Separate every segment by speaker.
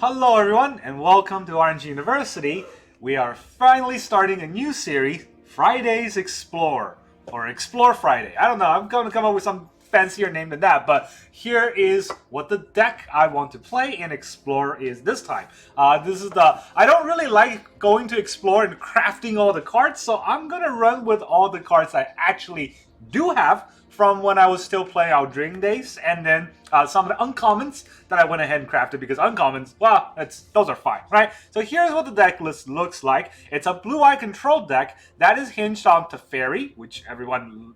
Speaker 1: Hello everyone and welcome to RNG University. We are finally starting a new series, Friday's Explore, or Explore Friday. I don't know, I'm going to come up with some fancier name than that, but here is what the deck I want to play in Explore is this time. I don't really like going to Explore and crafting all the cards, so I'm going to run with all the cards I actually do have from when I was still playing our Dream Days, and then some of the uncommons that I went ahead and crafted, because uncommons, well, those are fine, right? So here's what the deck list looks like. It's a blue-eye control deck that is hinged on Teferi, which everyone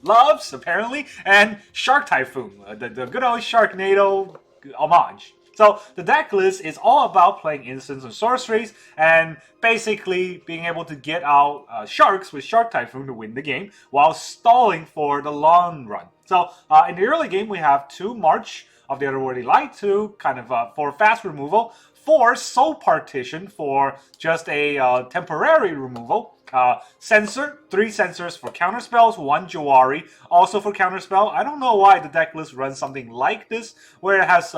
Speaker 1: loves apparently, and Shark Typhoon, the good old Sharknado homage. So the deck list is all about playing instants and sorceries and basically being able to get out sharks with Shark Typhoon to win the game while stalling for the long run. So in the early game we have 2 March of the Otherworldly Light, 2 kind of for fast removal, 4 Soul Partition for just a temporary removal, Censor, 3 Censors for counterspells, 1 Jawari also for counterspell. I don't know why the deck list runs something like this where it has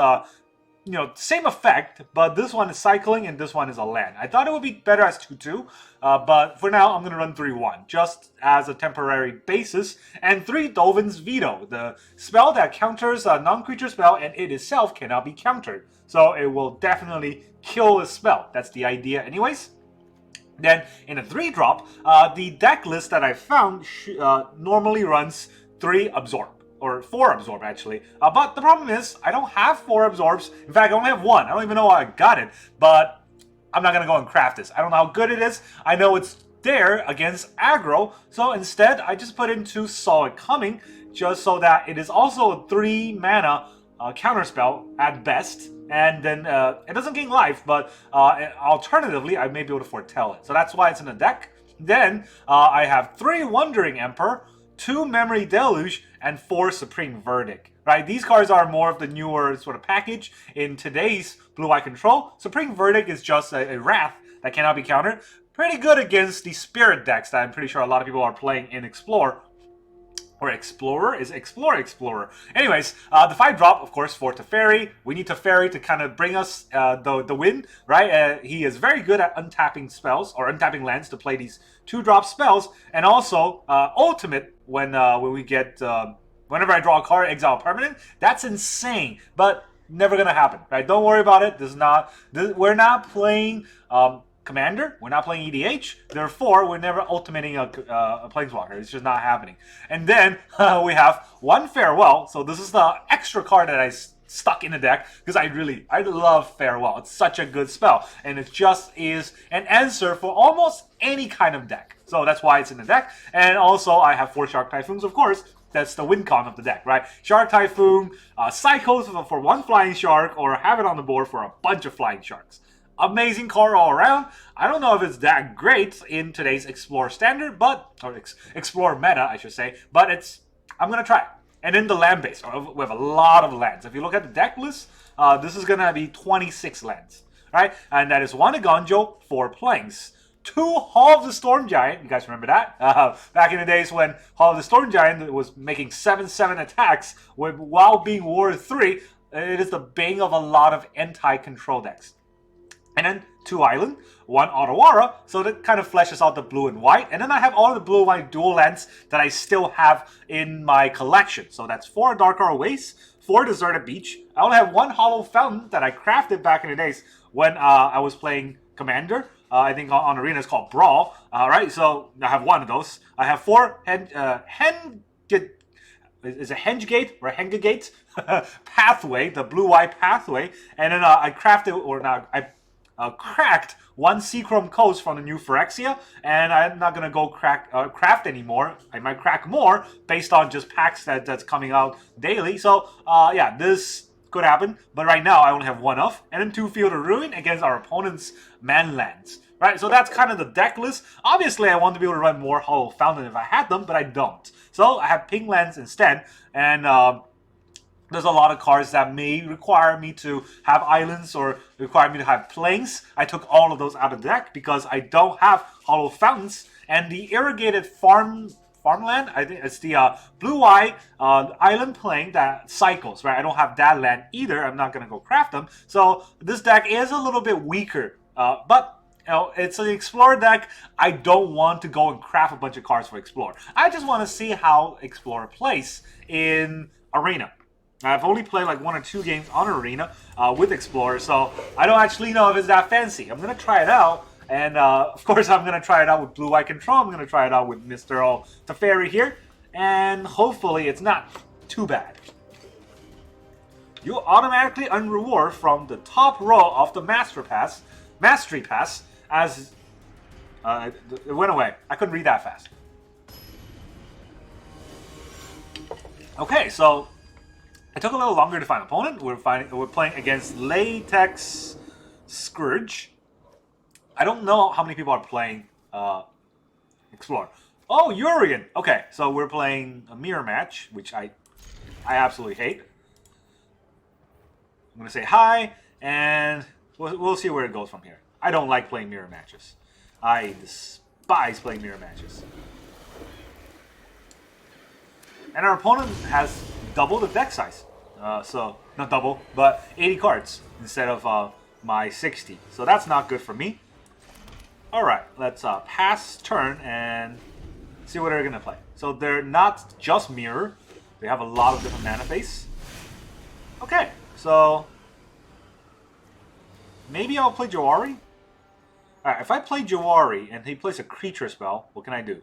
Speaker 1: same effect, but this one is cycling and this one is a land. I thought it would be better as 2-2, but for now I'm going to run 3-1, just as a temporary basis. And 3 Dovin's Veto, the spell that counters a non-creature spell and it itself cannot be countered. So it will definitely kill a spell. That's the idea anyways. Then in a 3-drop, the deck list that I found normally runs 3 Absorb. Or 4 Absorb, actually. But the problem is, I don't have 4 Absorbs. In fact, I only have 1. I don't even know how I got it. But I'm not going to go and craft this. I don't know how good it is. I know it's there against aggro. So instead, I just put in 2 Solid Coming, just so that it is also a 3 mana counterspell at best. And then it doesn't gain life, but alternatively, I may be able to foretell it. So that's why it's in the deck. Then I have 3 Wandering Emperor, 2 Memory Deluge, and 4 Supreme Verdict. Right? These cards are more of the newer sort of package in today's Blue-Eye Control. Supreme Verdict is just a Wrath that cannot be countered. Pretty good against the Spirit decks that I'm pretty sure a lot of people are playing in Explore. Or Explorer? Is Explorer? Anyways, the 5-drop, of course, for Teferi. We need Teferi to kind of bring us the win, right? He is very good at untapping spells, or untapping lands to play these 2-drop spells. And also, Ultimate, when we get... whenever I draw a card, exile permanent, that's insane, but never gonna happen, right? Don't worry about it. We're not playing... Commander, we're not playing EDH, therefore we're never ultimating a Planeswalker. It's just not happening. And then we have 1 Farewell, so this is the extra card that I stuck in the deck, because I love Farewell. It's such a good spell, and it just is an answer for almost any kind of deck. So that's why it's in the deck. And also I have 4 Shark Typhoons, of course. That's the win con of the deck, right? Shark Typhoon, Cycles for 1 Flying Shark, or have it on the board for a bunch of Flying Sharks. Amazing card all around. I don't know if it's that great in today's Explore standard, or Explore meta, I should say, but I'm going to try it. And then the land base. We have a lot of lands. If you look at the deck list, this is going to be 26 lands, right? And that is 1 Agonjo, 4 Plains. 2 Hall of the Storm Giant. You guys remember that? Back in the days when Hall of the Storm Giant was making 7/7 attacks while being War 3, it is the bane of a lot of anti-control decks. And then 2 Island, 1 Otawara, so that kind of fleshes out the blue and white. And then I have all the blue and white dual lands that I still have in my collection. So that's 4 Adarkar Wastes, 4 Deserted Beach. I only have 1 Hallowed Fountain that I crafted back in the days when I was playing Commander. I think on Arena it's called Brawl. Right, so I have 1 of those. I have 4 is it Hengegate or Hengegate Pathway, the blue-eye pathway. And then I crafted, or not, I cracked 1 Seachrome Coast from the new Phyrexia, and I'm not gonna go craft anymore. I might crack more based on just packs that's coming out daily. So yeah, this could happen, but right now I only have 1 of, and then 2 Field of Ruin against our opponent's man lands. Right, so that's kind of the deck list. Obviously, I want to be able to run more Hallowed Fountain if I had them, but I don't. So I have pink lands instead, and there's a lot of cards that may require me to have islands or require me to have plains. I took all of those out of the deck because I don't have Hallowed Fountains, and the irrigated farmland. I think it's the blue-white island plane that cycles, right? I don't have that land either. I'm not going to go craft them. So this deck is a little bit weaker. But, you know, it's an Explorer deck. I don't want to go and craft a bunch of cards for Explorer. I just want to see how Explorer plays in Arena. I've only played like 1 or 2 games on Arena with Explorer, so I don't actually know if it's that fancy. I'm going to try it out. And, of course, I'm going to try it out with Blue-White Control. I'm going to try it out with Mr. Teferi here. And hopefully it's not too bad. You automatically earn reward from the top row of the Mastery Pass as... it went away. I couldn't read that fast. Okay, so it took a little longer to find an opponent. We're playing against Latex Scourge. I don't know how many people are playing Explorer. Oh, Urian! Okay, so we're playing a mirror match, which I absolutely hate. I'm going to say hi, and we'll see where it goes from here. I don't like playing mirror matches. I despise playing mirror matches. And our opponent has double the deck size. So, not double, but 80 cards instead of my 60. So that's not good for me. Alright, let's pass turn and see what they're going to play. So they're not just mirror. They have a lot of different mana base. Okay, so maybe I'll play Jawari. Alright, if I play Jawari and he plays a creature spell, what can I do?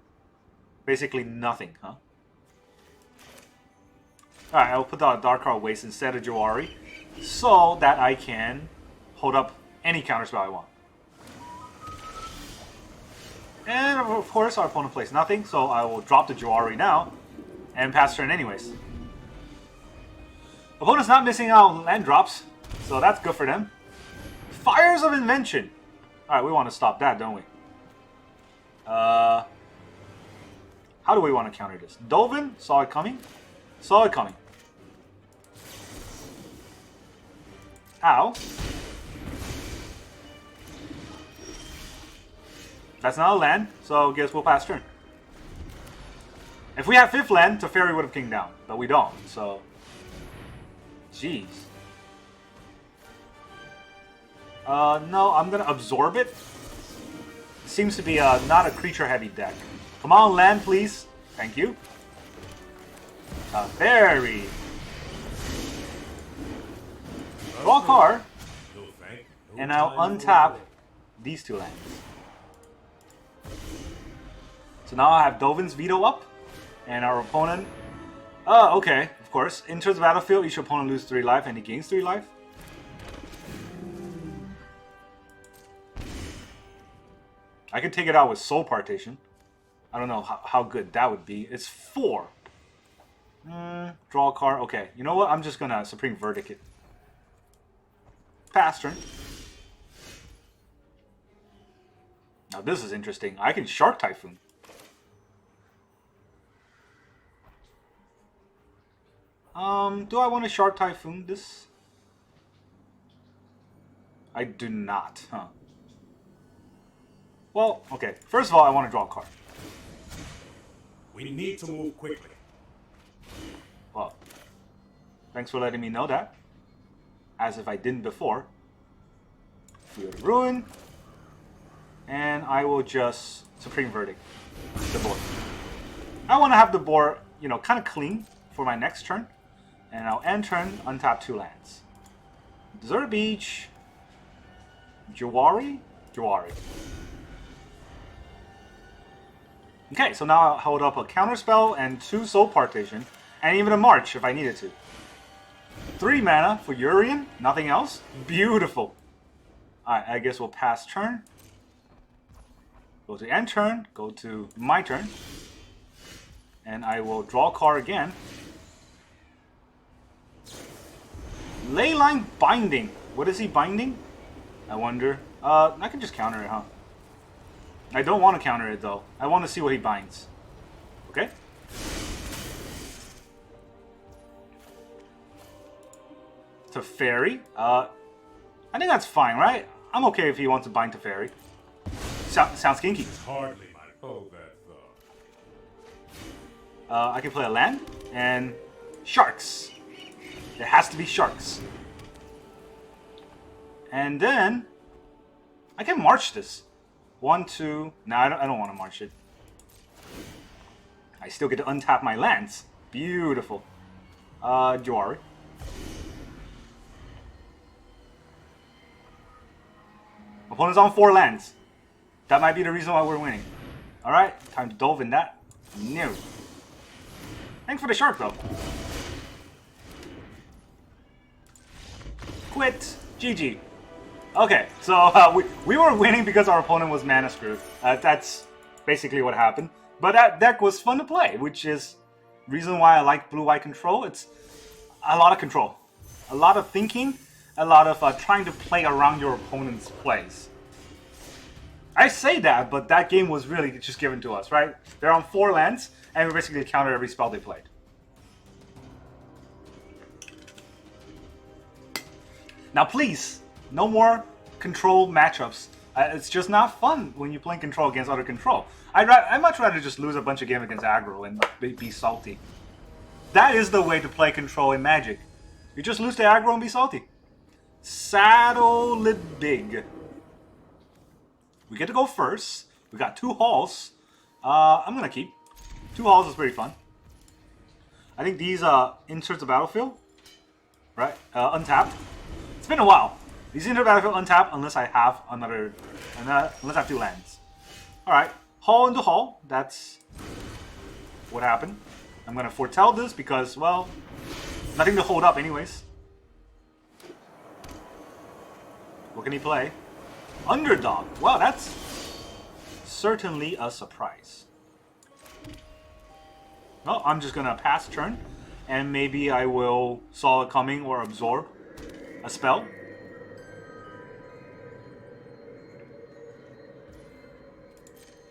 Speaker 1: Basically nothing, huh? Alright, I'll put the Adarkar Wastes instead of Jawari so that I can hold up any counter spell I want. And of course our opponent plays nothing, so I will drop the Jawari now and pass turn anyways. Opponent's not missing out on land drops, so that's good for them. Fires of Invention! Alright, we want to stop that, don't we? How do we want to counter this? Dovin? Saw it coming? Saw it coming. How? That's not a land, so I guess we'll pass turn. If we had 5th land, Teferi would have kinged down, but we don't, so... Jeez. No, I'm gonna absorb it. Seems to be not a creature-heavy deck. Come on, land, please. Thank you. Teferi. Draw a card, and I'll untap these 2 lands. So now I have Dovin's Veto up, and our opponent... Oh, okay, of course. Enters the battlefield, each opponent loses 3 life, and he gains 3 life. I could take it out with Soul Partition. I don't know how good that would be. It's 4. Draw a card. Okay, you know what? I'm just gonna Supreme Verdict it. Pass turn. Now this is interesting. I can Shark Typhoon. Do I want to Shark Typhoon this? I do not, huh? Well, okay. First of all, I want to draw a card.
Speaker 2: We need to move quickly.
Speaker 1: Well, thanks for letting me know that. As if I didn't before. Field of Ruin. And I will just Supreme Verdict the board. I want to have the board, you know, kind of clean for my next turn. And I'll end turn, untap 2 lands. Desert Beach. Jawari? Jawari. Okay, so now I'll hold up a Counterspell and 2 Soul Partition. And even a March if I needed to. 3 mana for Urian, nothing else. Beautiful. Alright, I guess we'll pass turn. Go to end turn, go to my turn. And I will draw a card again. Leyline Binding. What is he binding? I wonder. I can just counter it, huh? I don't want to counter it, though. I want to see what he binds. Okay? Teferi. I think that's fine, right? I'm okay if he wants to bind Teferi. Sounds kinky.
Speaker 2: Hardly my hold that thought.
Speaker 1: I can play a land and sharks. There has to be sharks. And then I can march this. 1, 2. No, I don't want to march it. I still get to untap my lands. Beautiful. Jawari. Opponent's on 4 lands. That might be the reason why we're winning. Alright, time to dove in that. No. Thanks for the shark, though. Quit. GG. Okay, so we were winning because our opponent was mana screwed. That's basically what happened. But that deck was fun to play, which is reason why I like blue-white control. It's a lot of control. A lot of thinking. A lot of trying to play around your opponent's plays. I say that, but that game was really just given to us, right? They're on 4 lands, and we basically counter every spell they played. Now please, no more control matchups. It's just not fun when you're playing control against other control. I'd much rather just lose a bunch of games against aggro and be salty. That is the way to play control in Magic. You just lose to aggro and be salty. Saddle it big. We get to go first. We got 2 halls. I'm gonna keep. 2 halls is pretty fun. I think these insert the battlefield. Right? Untapped. It's been a while. These enter the battlefield untapped unless I have another. Unless I have 2 lands. Alright. Hall into hall. That's what happened. I'm gonna foretell this because, well, nothing to hold up anyways. What can he play? Underdog. Wow, that's certainly a surprise. Well, I'm just gonna pass turn, and maybe I will saw it coming or absorb a spell.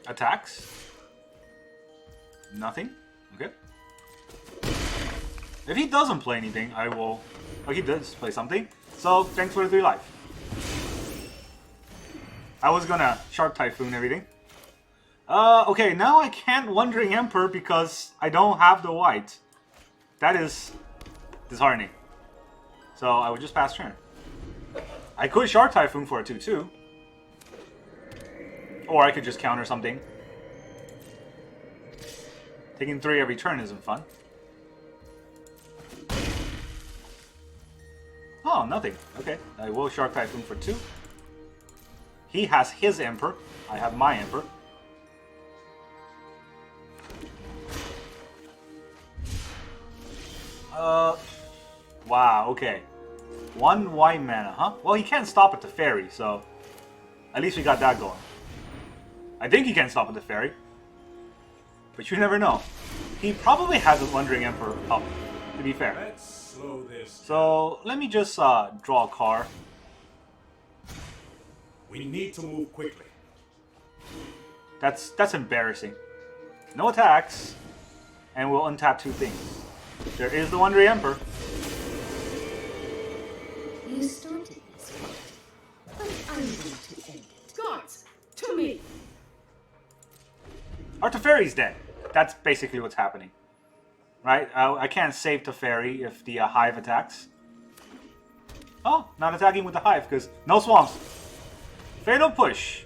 Speaker 1: Attacks. Nothing. Okay. If he doesn't play anything, I will. Oh, he does play something. So thanks for the 3 life. I was gonna Shark Typhoon everything. Okay, now I can't Wandering Emperor because I don't have the white. That is disheartening. So I would just pass turn. I could Shark Typhoon for a 2/2. Or I could just counter something. Taking 3 every turn isn't fun. Oh, nothing. Okay, I will Shark Typhoon for 2. He has his Emperor. I have my Emperor. Wow, okay. 1 white mana, huh? Well, he can't stop at the Teferi, so at least we got that going. I think he can stop at the Teferi. But you never know. He probably has a Wandering Emperor up, to be fair.
Speaker 2: Let's slow this.
Speaker 1: So, let me just draw a card.
Speaker 2: We need to move quickly.
Speaker 1: That's embarrassing. No attacks, and we'll untap 2 things. There is the Wandering Emperor.
Speaker 3: You started this fight, but I'm going to end it.
Speaker 4: Guards, to me!
Speaker 1: Our Teferi's dead. That's basically what's happening. Right? I can't save Teferi if the Hive attacks. Oh, not attacking with the Hive because no swamps. Fatal Push.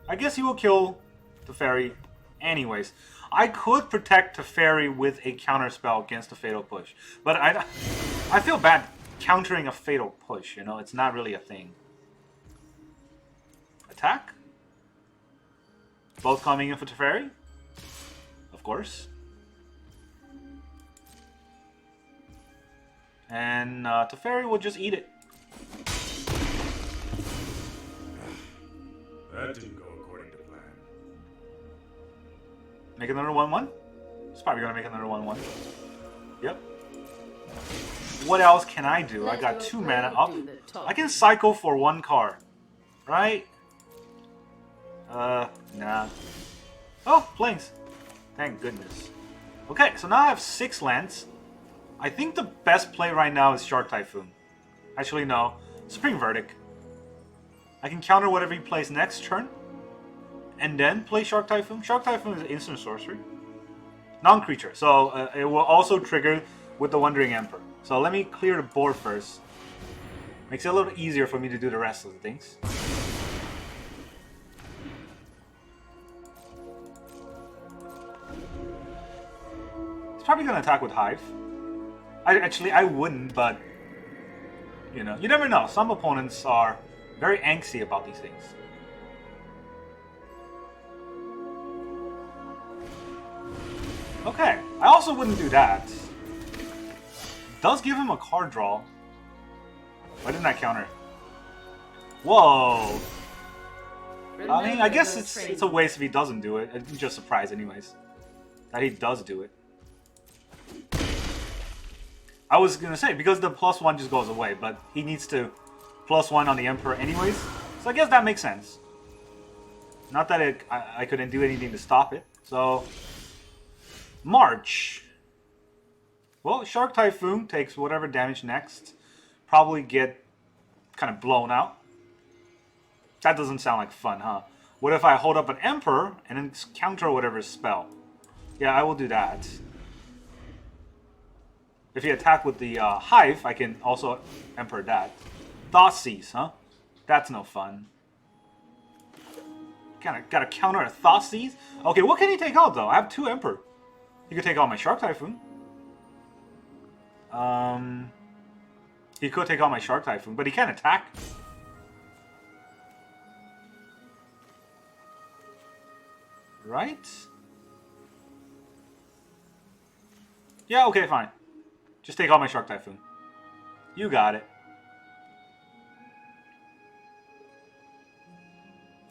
Speaker 1: I guess he will kill Teferi anyways. I could protect Teferi with a counterspell against the Fatal Push. But I feel bad countering a Fatal Push, you know? It's not really a thing. Attack? Both coming in for Teferi? Of course. And Teferi will just eat it.
Speaker 2: That didn't go according to plan.
Speaker 1: Make another 1/1? It's probably gonna make another 1/1. Yep. What else can I do? I got 2 mana up. I can cycle for 1 card. Right? Nah. Oh, planes. Thank goodness. Okay, so now I have 6 lands. I think the best play right now is Shark Typhoon. Actually, no. Supreme Verdict. I can counter whatever he plays next turn. And then play Shark Typhoon. Shark Typhoon is instant sorcery. Non-creature. So it will also trigger with the Wandering Emperor. So let me clear the board first. Makes it a little easier for me to do the rest of the things. It's probably going to attack with Hive. I wouldn't, but you know, you never know. Some opponents are very angsty about these things. Okay, I also wouldn't do that. Does give him a card draw. Why didn't I counter? Whoa! I mean, I guess it's a waste if he doesn't do it. It's just a surprise anyways. That he does do it. I was gonna say, because the +1 just goes away, but he needs to +1 on the Emperor anyways. So I guess that makes sense. Not that I couldn't do anything to stop it. So, March. Well, Shark Typhoon takes whatever damage next. Probably get kind of blown out. That doesn't sound like fun, huh? What if I hold up an Emperor and then counter whatever spell? Yeah, I will do that. If you attack with the Hive, I can also Emperor that. Thoughtseize, huh? That's no fun. Gotta counter a Thoughtseize? Okay, what can he take out, though? I have 2 Emperor. He could take out my Shark Typhoon. He could take out my Shark Typhoon, but he can't attack. Right? Yeah, okay, fine. Just take out my Shark Typhoon. You got it.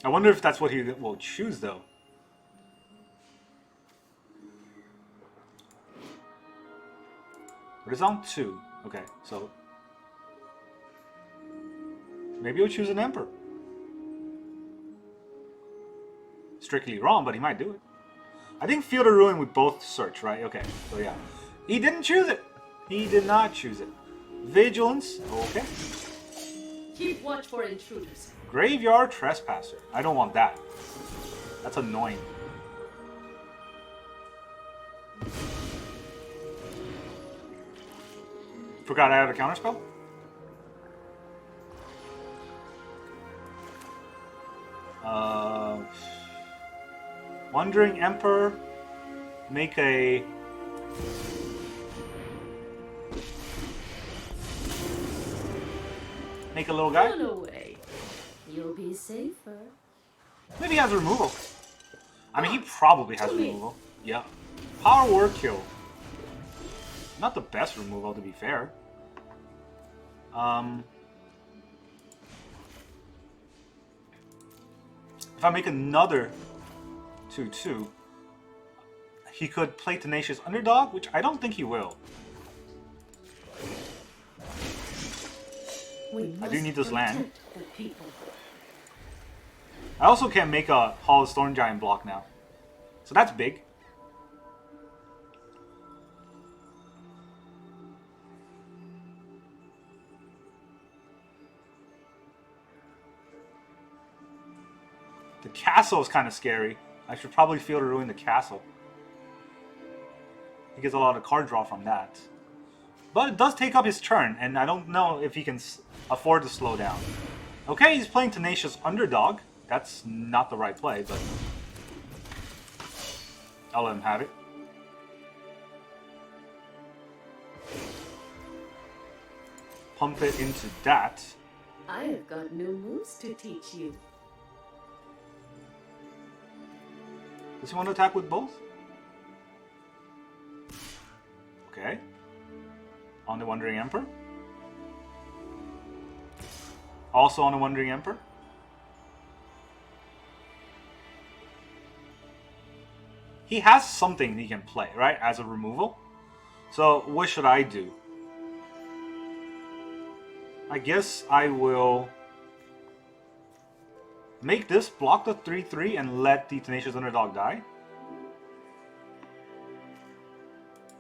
Speaker 1: I wonder if that's what he will choose, though. But it's on 2. Okay, so... maybe he'll choose an Emperor. Strictly wrong, but he might do it. I think Field of Ruin with both search, right? Okay, so yeah. He didn't choose it. He did not choose it. Vigilance, okay.
Speaker 3: Keep watch for intruders.
Speaker 1: Graveyard Trespasser. I don't want that. That's annoying. Forgot I had a counterspell? Wandering Emperor. Make a... make a little guy?
Speaker 3: Run away. You'll be safer.
Speaker 1: Maybe he has removal. I mean, he probably has removal. Yeah. Power Word Kill. Not the best removal, to be fair. If I make another 2/2, he could play Tenacious Underdog, which I don't think he will. I do need this land. I also can make a Hallowed Storm Giant block now. So that's big. The castle is kind of scary. I should probably Field of Ruin the castle. He gets a lot of card draw from that. But it does take up his turn, and I don't know if he can afford to slow down. Okay, he's playing Tenacious Underdog. That's not the right play, but I'll let him have it. Pump it into that.
Speaker 3: I've got new moves to teach you.
Speaker 1: Does he want to attack with both? Okay. On the Wandering Emperor. Also on the Wandering Emperor. He has something he can play, right? As a removal. So what should I do? I guess I will make this block the 3/3 and let the Tenacious Underdog die.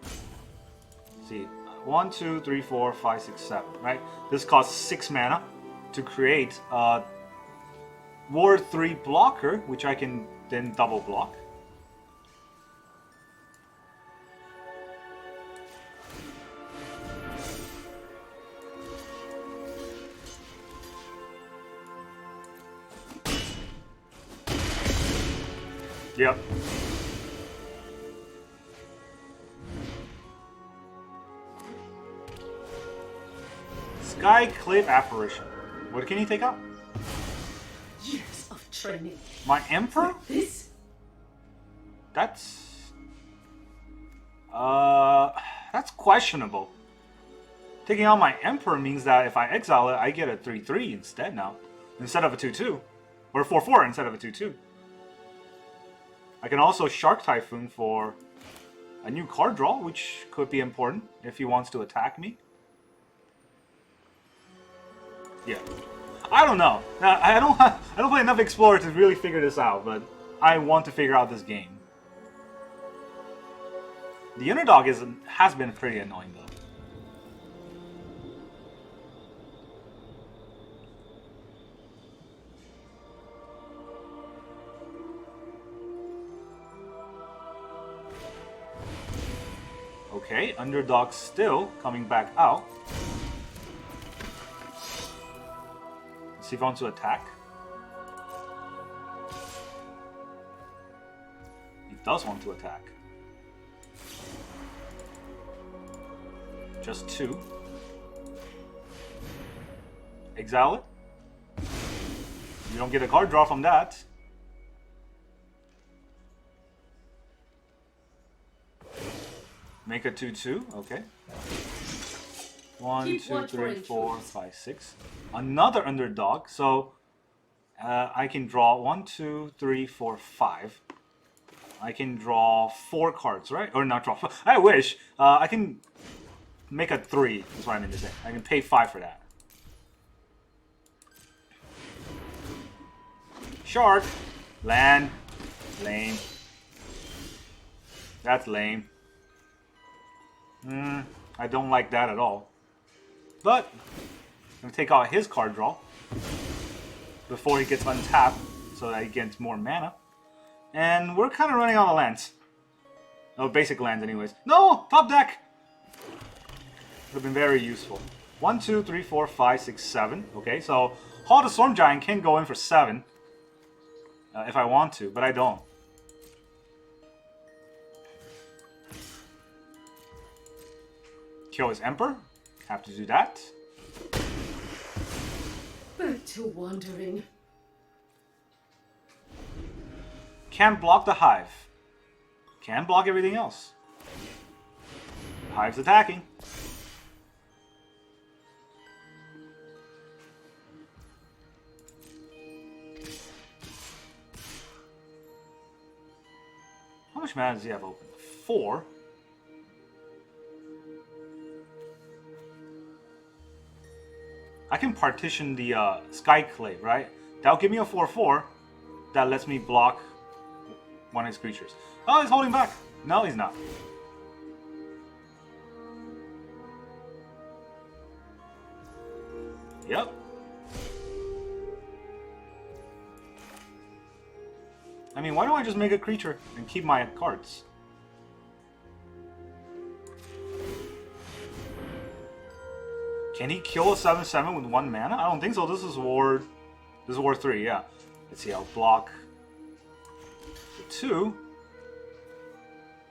Speaker 1: Let's see, 1, 2, 3, 4, 5, 6, 7. Right? This costs 6 mana to create a Ward 3 blocker, which I can then double block. Yep. Skyclave Apparition. What can you take out?
Speaker 3: Years of training.
Speaker 1: My Emperor?
Speaker 3: This?
Speaker 1: That's questionable. Taking out my Emperor means that if I exile it, I get a 3/3 instead now. Instead of a 2/2. Or a 4/4 instead of a 2/2. I can also Shark Typhoon for a new card draw, which could be important if he wants to attack me. Yeah. I don't know. Now, I don't play enough Explorer to really figure this out, but I want to figure out this game. The underdog has been pretty annoying though. Okay, underdog still coming back out. Let's see if he wants to attack. He does want to attack. Just 2. Exile it. You don't get a card draw from that. Make a 2/2, okay. 1,
Speaker 3: Keep
Speaker 1: 2,
Speaker 3: watch for
Speaker 1: 3, 4,
Speaker 3: intruders.
Speaker 1: 5, 6. Another underdog, so I can draw 1, 2, 3, 4, 5. I can draw 4 cards, right? Or not draw 4. I wish. I can make a 3, is what I meant to say. I can pay 5 for that. Shark. Land. Lame. That's lame. I don't like that at all. But I'm going to take out his card draw before he gets untapped so that he gets more mana. And we're kind of running out of lands. Oh, basic lands anyways. No! Top deck! Would have been very useful. 1, 2, 3, 4, 5, 6, 7. Okay, so Hall the Storm Giant can go in for 7. If I want to, but I don't. Kill his Emperor. Have to do that.
Speaker 3: Back to wandering.
Speaker 1: Can't block the Hive. Can block everything else. Hive's attacking. How much mana does he have open? 4. I can partition the Skyclave, right? That'll give me a 4/4 that lets me block one of his creatures. Oh, he's holding back. No, he's not. Yep. I mean, why don't I just make a creature and keep my cards? Can he kill a 7/7 with 1 mana? I don't think so. This is War 3, yeah. Let's see, I'll block the 2.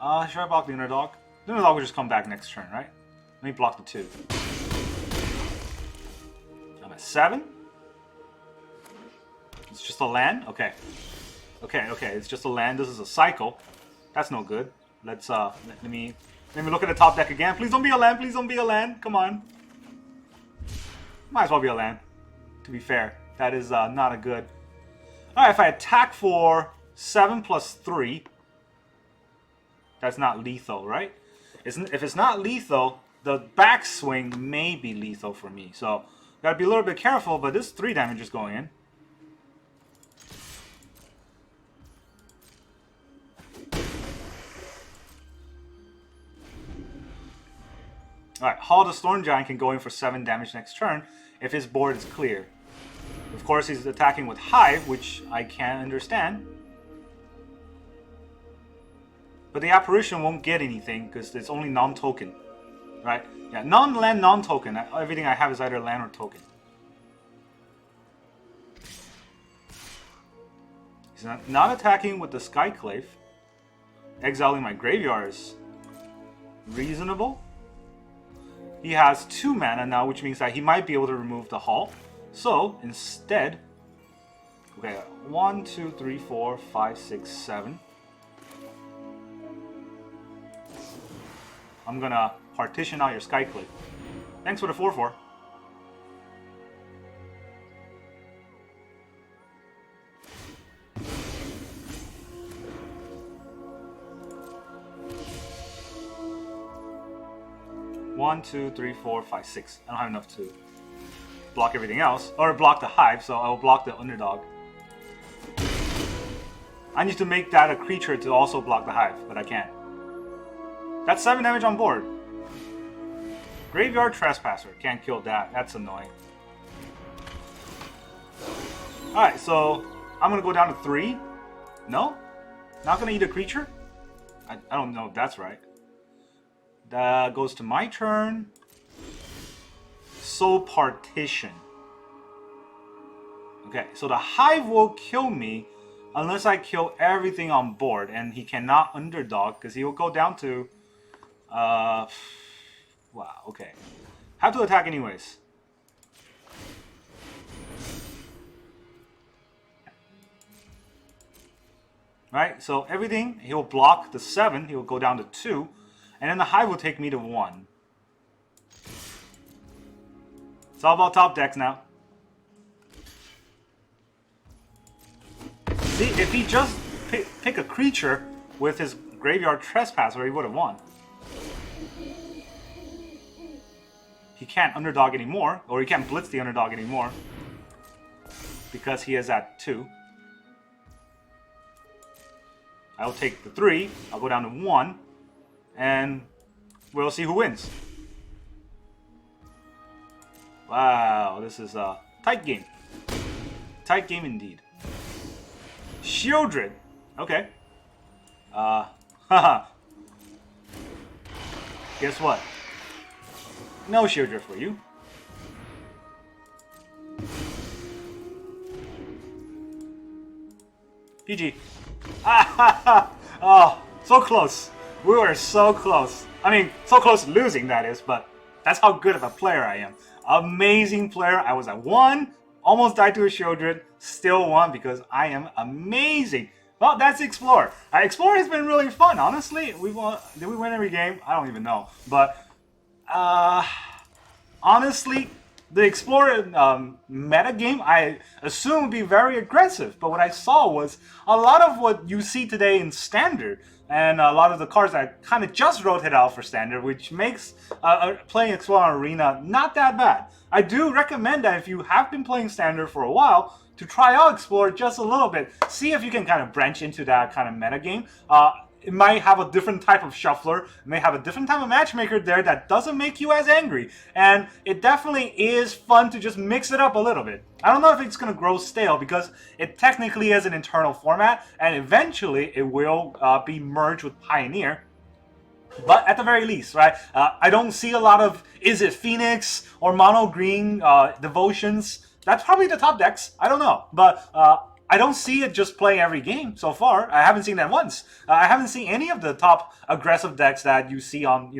Speaker 1: Should I block the underdog? The underdog will just come back next turn, right? Let me block the 2. I'm at 7. It's just a land? Okay. Okay, it's just a land. This is a cycle. That's no good. Let's let me look at the top deck again. Please don't be a land, please don't be a land. Come on. Might as well be a land, to be fair. That is not a good... Alright, if I attack for 7 plus 3, that's not lethal, right? If it's not lethal, the backswing may be lethal for me. So, gotta be a little bit careful, but this 3 damage is going in. Alright, Hall the Storm Giant can go in for 7 damage next turn if his board is clear. Of course, he's attacking with Hive, which I can't understand. But the Apparition won't get anything because it's only non-token. Right? Yeah, non-land, non-token. Everything I have is either land or token. He's So not attacking with the Skyclave. Exiling my graveyard is reasonable. He has 2 mana now, which means that he might be able to remove the Hall. So instead, okay, 1, 2, 3, 4, 5, 6, 7. I'm gonna partition out your Skyclave. Thanks for the 4/4. One, two, three, four, five, 6. I don't have enough to block everything else, or block the hive, so I will block the underdog. I need to make that a creature to also block the hive, but I can't. That's 7 damage on board. Graveyard Trespasser. Can't kill that. That's annoying. Alright, so I'm going to go down to 3. No? Not going to eat a creature? I don't know if that's right. That goes to my turn. Soul Partition. Okay, so the hive will kill me unless I kill everything on board. And he cannot underdog because he will go down to... wow, okay. Have to attack anyways. Right, so everything, he'll block the 7, he'll go down to 2, and then the hive will take me to 1. It's all about top decks now. See, if he just pick a creature with his Graveyard Trespasser, he would have won. He can't underdog anymore, or he can't blitz the underdog anymore, because he is at 2. I'll take the 3, I'll go down to 1, and we'll see who wins. Wow, this is a tight game. Tight game indeed. Shieldred. Okay. Haha. Guess what? No Shieldred for you. PG. Oh, so close. We were so close. I mean, so close to losing, that is, but that's how good of a player I am. Amazing player. I was at 1, almost died to a Shieldred, still won because I am amazing. Well, that's Explore. Explore has been really fun, honestly. We won. Did we win every game? I don't even know. But, honestly, the Explorer meta game, I assume would be very aggressive. But what I saw was a lot of what you see today in Standard. And a lot of the cards that kind of just rotate out for Standard, which makes playing Explorer Arena not that bad. I do recommend that if you have been playing Standard for a while, to try out Explorer just a little bit. See if you can kind of branch into that kind of meta game. It might have a different type of shuffler. It may have a different type of matchmaker there that doesn't make you as angry. And it definitely is fun to just mix it up a little bit. I don't know if it's going to grow stale because it technically is an internal format. And eventually it will be merged with Pioneer. But at the very least, right, I don't see a lot of, is it Phoenix or Mono Green Devotions? That's probably the top decks. I don't know. But I don't see it just playing every game so far. I haven't seen that once. I haven't seen any of the top aggressive decks that you see on,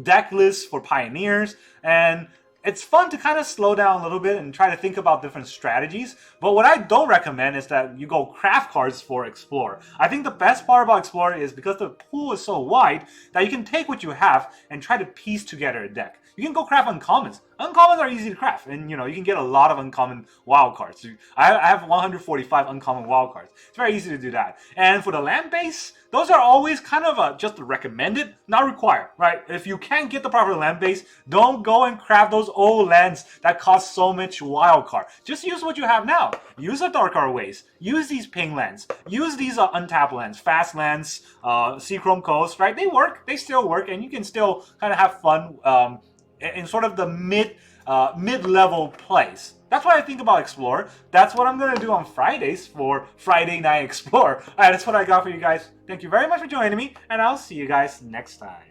Speaker 1: deck lists for Pioneers. And it's fun to kind of slow down a little bit and try to think about different strategies. But what I don't recommend is that you go craft cards for Explorer. I think the best part about Explorer is because the pool is so wide that you can take what you have and try to piece together a deck. You can go craft uncommons. Uncommons are easy to craft, and you can get a lot of uncommon wild cards. I have 145 uncommon wild cards. It's very easy to do that. And for the land base, those are always kind of just recommended, not required, right? If you can't get the proper land base, don't go and craft those old lands that cost so much wild card. Just use what you have now. Use Adarkar Wastes. Use these ping lands. Use these untapped lands, fast lands, Seachrome Coast, right? They work. They still work, and you can still kind of have fun in sort of the mid-level plays. That's what I think about Explorer. That's what I'm going to do on Fridays for Friday Night Explorer. Alright, that's what I got for you guys. Thank you very much for joining me, and I'll see you guys next time.